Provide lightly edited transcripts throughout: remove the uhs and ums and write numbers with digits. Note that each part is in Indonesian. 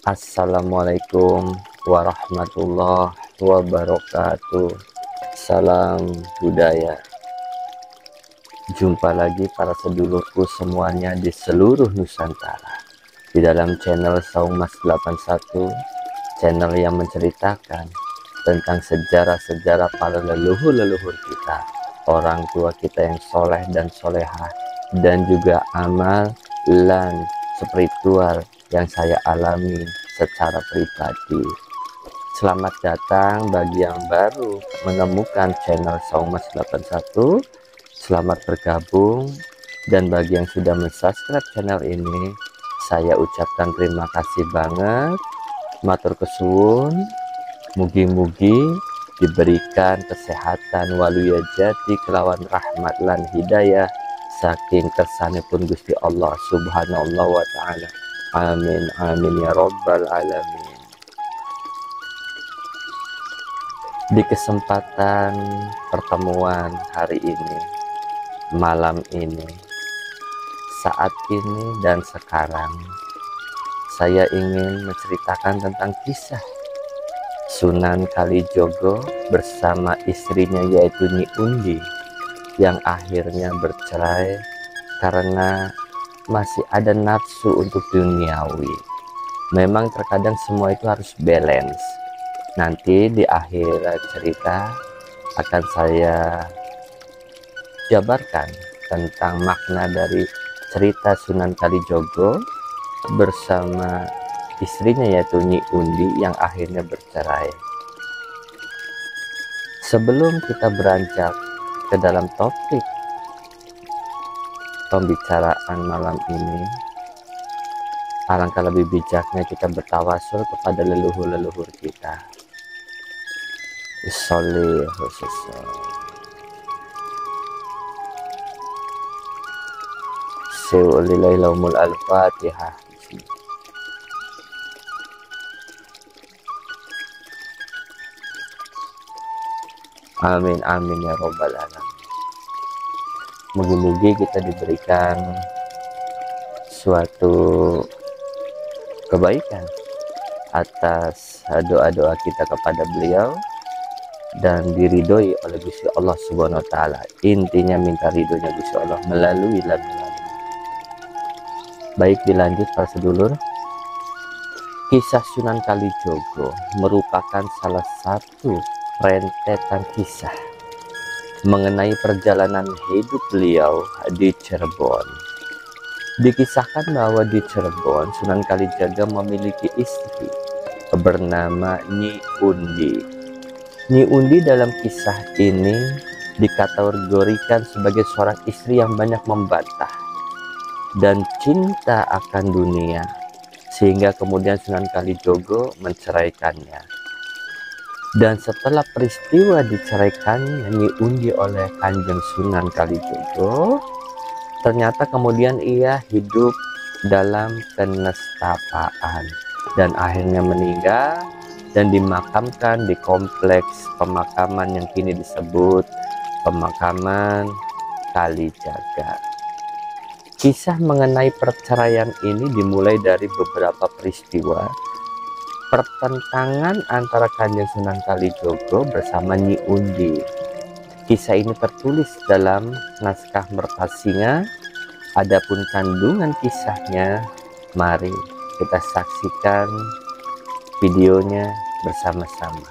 Assalamualaikum warahmatullahi wabarakatuh. Salam budaya. Jumpa lagi para sedulurku semuanya di seluruh Nusantara di dalam channel Saung Mas 81, channel yang menceritakan tentang sejarah-sejarah para leluhur-leluhur kita, orang tua kita yang soleh dan solehah, dan juga amal dan spiritual yang saya alami secara pribadi. Selamat datang bagi yang baru menemukan channel Saung Mas 81. Selamat bergabung, dan bagi yang sudah mensubscribe channel ini, saya ucapkan terima kasih banget. Matur kesuwun, mugi-mugi diberikan kesehatan waluyajati kelawan rahmat lan hidayah saking kersanipun Gusti Allah subhanallah wa ta'ala. Amin amin ya robbal alamin. Di kesempatan pertemuan hari ini, malam ini, saat ini dan sekarang, saya ingin menceritakan tentang kisah Sunan Kalijogo bersama istrinya yaitu Nyi Undi yang akhirnya bercerai karena masih ada nafsu untuk duniawi. Memang terkadang semua itu harus balance. Nanti di akhir cerita akan saya jabarkan tentang makna dari cerita Sunan Kalijogo bersama istrinya yaitu Nyi Undi yang akhirnya bercerai. Sebelum kita beranjak ke dalam topik pembicaraan malam ini, alangkah lebih bijaknya kita bertawasul kepada leluhur-leluhur kita. Sholli khususnya Siulilailahumul al-fatihah. Amin amin ya robbal alamin. Mugi-mugi kita diberikan suatu kebaikan atas doa-doa kita kepada beliau dan diridhoi oleh Gusti Allah Subhanahu wa taala. Intinya minta ridhonya Gusti Allah melalui lagu-lagu. Baik, dilanjut para sedulur. Kisah Sunan Kalijogo merupakan salah satu rentetan kisah mengenai perjalanan hidup beliau di Cirebon. Dikisahkan bahwa di Cirebon Sunan Kalijaga memiliki istri bernama Nyi Undi. Nyi Undi dalam kisah ini dikategorikan sebagai seorang istri yang banyak membantah dan cinta akan dunia, sehingga kemudian Sunan Kalijogo menceraikannya. Dan setelah peristiwa diceraikannya Nyi Undi oleh Kanjeng Sunan Kalijogo, ternyata kemudian ia hidup dalam kenestapaan dan akhirnya meninggal dan dimakamkan di kompleks pemakaman yang kini disebut Pemakaman Kalijaga. Kisah mengenai perceraian ini dimulai dari beberapa peristiwa pertentangan antara Kanjeng Sunan Kalijogo bersama Nyi Undi. Kisah ini tertulis dalam naskah Mertasinga. Adapun kandungan kisahnya, mari kita saksikan videonya bersama-sama.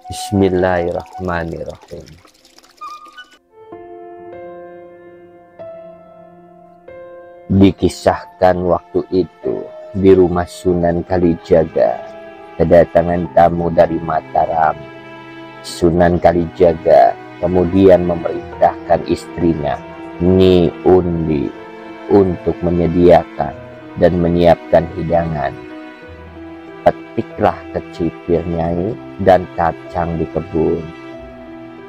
Bismillahirrahmanirrahim. Dikisahkan waktu itu di rumah Sunan Kalijaga kedatangan tamu dari Mataram. Sunan Kalijaga kemudian memerintahkan istrinya Nyi Undi untuk menyediakan dan menyiapkan hidangan. Petiklah kecipir Nyai dan kacang di kebun,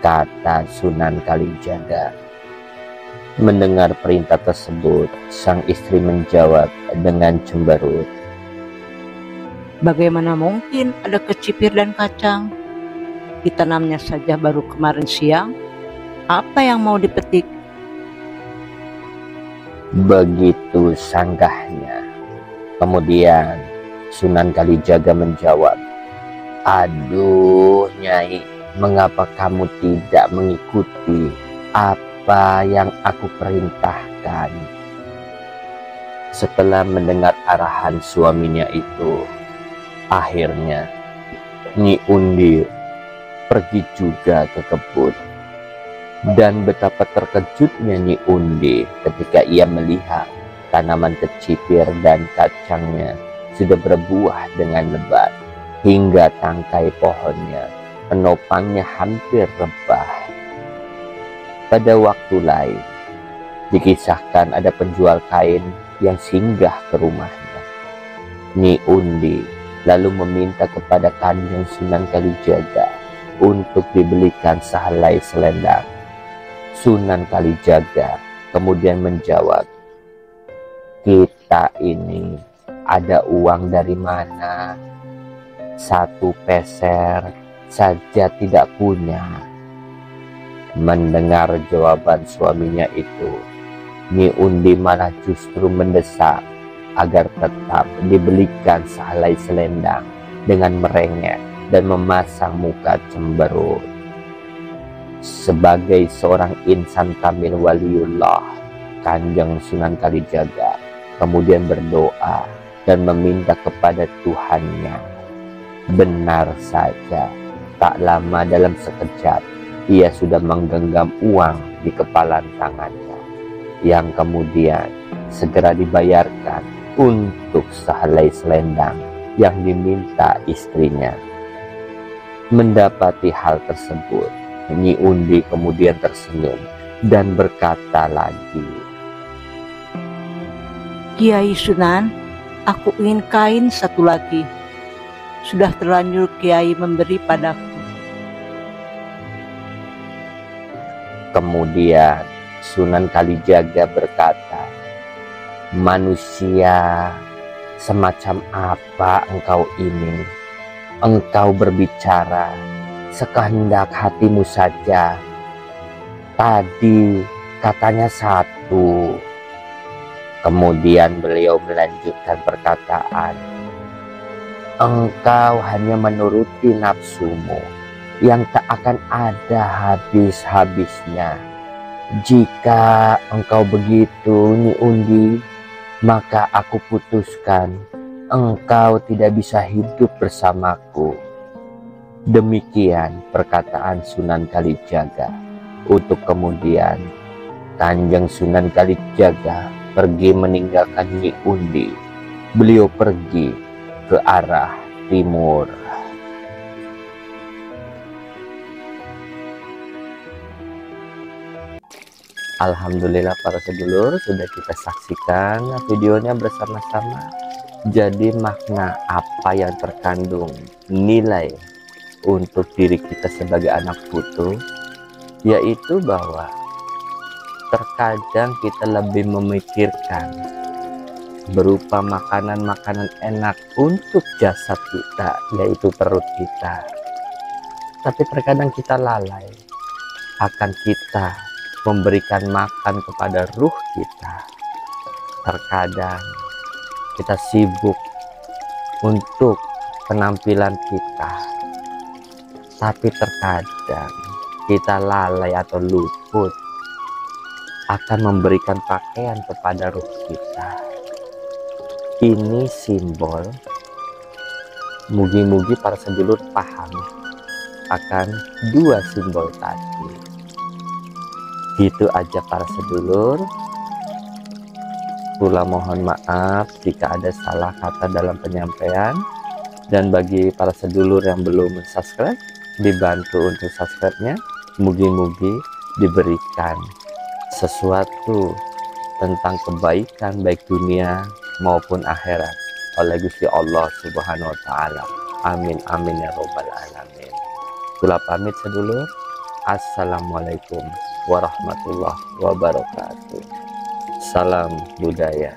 kata Sunan Kalijaga. Mendengar perintah tersebut, sang istri menjawab dengan cemberut, bagaimana mungkin ada kecipir dan kacang? Ditanamnya saja baru kemarin siang. Apa yang mau dipetik? Begitu sanggahnya. Kemudian Sunan Kalijaga menjawab, "Aduh Nyai, mengapa kamu tidak mengikuti apa yang aku perintahkan?" Setelah mendengar arahan suaminya itu, akhirnya Nyi Undi pergi juga ke kebun. Dan betapa terkejutnya Nyi Undi ketika ia melihat tanaman kecipir dan kacangnya sudah berbuah dengan lebat, hingga tangkai pohonnya, penopangnya hampir rebah. Pada waktu lain, dikisahkan ada penjual kain yang singgah ke rumahnya. Nyi Undi lalu meminta kepada Kanjeng Sunan Kalijaga untuk dibelikan sehelai selendang. Sunan Kalijaga kemudian menjawab, "Kita ini ada uang dari mana? 1 peser saja tidak punya." Mendengar jawaban suaminya itu, Nyi Undi malah justru mendesak agar tetap dibelikan sehelai selendang dengan merengek dan memasang muka cemberut. Sebagai seorang insan kamil waliullah, Kanjeng Sunan Kalijaga kemudian berdoa dan meminta kepada Tuhannya. Benar saja, tak lama dalam sekejap ia sudah menggenggam uang di kepalan tangannya, yang kemudian segera dibayarkan untuk sehelai selendang yang diminta istrinya. Mendapati hal tersebut, Nyi Undi kemudian tersenyum dan berkata lagi, "Kiai Sunan, aku ingin kain 1 lagi. Sudah terlanjur Kiai memberi padaku." Kemudian Sunan Kalijaga berkata, "Manusia semacam apa engkau ini? Engkau berbicara sekehendak hatimu saja. Tadi katanya 1." Kemudian beliau melanjutkan perkataan, "Engkau hanya menuruti nafsumu yang tak akan ada habis-habisnya. Jika engkau begitu, Nyi Undi, maka aku putuskan engkau tidak bisa hidup bersamaku." Demikian perkataan Sunan Kalijaga. Untuk kemudian Kanjeng Sunan Kalijaga pergi meninggalkan Nyi Undi. Beliau pergi ke arah timur. Alhamdulillah para sedulur, sudah kita saksikan videonya bersama-sama. Jadi makna apa yang terkandung nilai untuk diri kita sebagai anak putu, yaitu bahwa terkadang kita lebih memikirkan berupa makanan-makanan enak untuk jasad kita, yaitu perut kita. Tapi terkadang kita lalai akan kita memberikan makan kepada ruh kita. Terkadang kita sibuk untuk penampilan kita, tapi terkadang kita lalai atau luput akan memberikan pakaian kepada ruh kita. Ini simbol, mugi-mugi para sedulur paham akan 2 simbol tadi. Itu aja para sedulur. Pula mohon maaf jika ada salah kata dalam penyampaian. Dan bagi para sedulur yang belum subscribe, dibantu untuk subscribe-nya. Mugi-mugi diberikan sesuatu tentang kebaikan baik dunia maupun akhirat oleh Gusti Allah Subhanahu wa Ta'ala. Amin amin ya robbal alamin. Kula pamit sedulur. Assalamualaikum warahmatullahi wabarakatuh. Salam budaya.